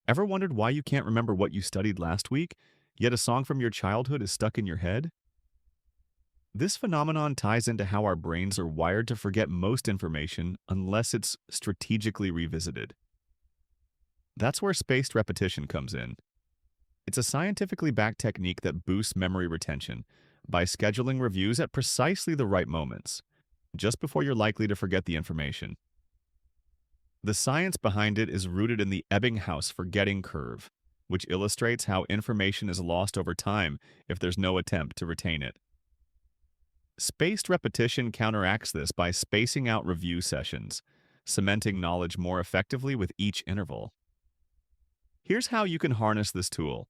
Ever wondered why you can't remember what you studied last week, yet a song from your childhood is stuck in your head? This phenomenon ties into how our brains are wired to forget most information unless it's strategically revisited. That's where spaced repetition comes in. It's a scientifically backed technique that boosts memory retention by scheduling reviews at precisely the right moments, just before you're likely to forget the information. The science behind it is rooted in the Ebbinghaus forgetting curve, which illustrates how information is lost over time if there's no attempt to retain it. Spaced repetition counteracts this by spacing out review sessions, cementing knowledge more effectively with each interval. Here's how you can harness this tool.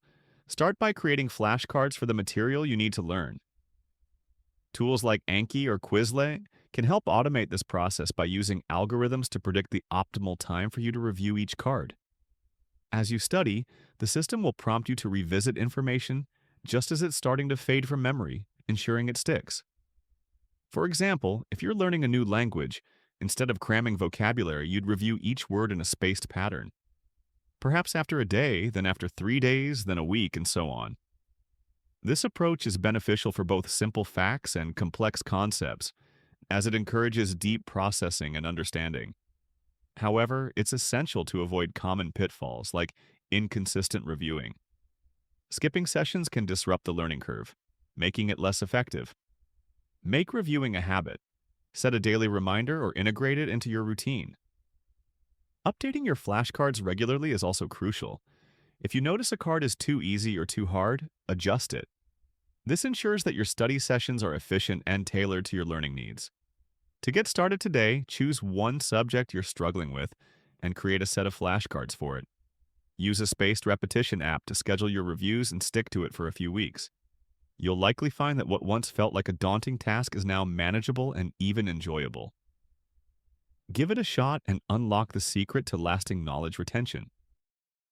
Start by creating flashcards for the material you need to learn. Tools like Anki or Quizlet can help automate this process by using algorithms to predict the optimal time for you to review each card. As you study, the system will prompt you to revisit information just as it's starting to fade from memory, ensuring it sticks. For example, if you're learning a new language, instead of cramming vocabulary, you'd review each word in a spaced pattern. Perhaps after a day, then after 3 days, then a week, and so on. This approach is beneficial for both simple facts and complex concepts, as it encourages deep processing and understanding. However, it's essential to avoid common pitfalls like inconsistent reviewing. Skipping sessions can disrupt the learning curve, making it less effective. Make reviewing a habit. Set a daily reminder or integrate it into your routine. Updating your flashcards regularly is also crucial. If you notice a card is too easy or too hard, adjust it. This ensures that your study sessions are efficient and tailored to your learning needs. To get started today, choose one subject you're struggling with and create a set of flashcards for it. Use a spaced repetition app to schedule your reviews and stick to it for a few weeks. You'll likely find that what once felt like a daunting task is now manageable and even enjoyable. Give it a shot and unlock the secret to lasting knowledge retention.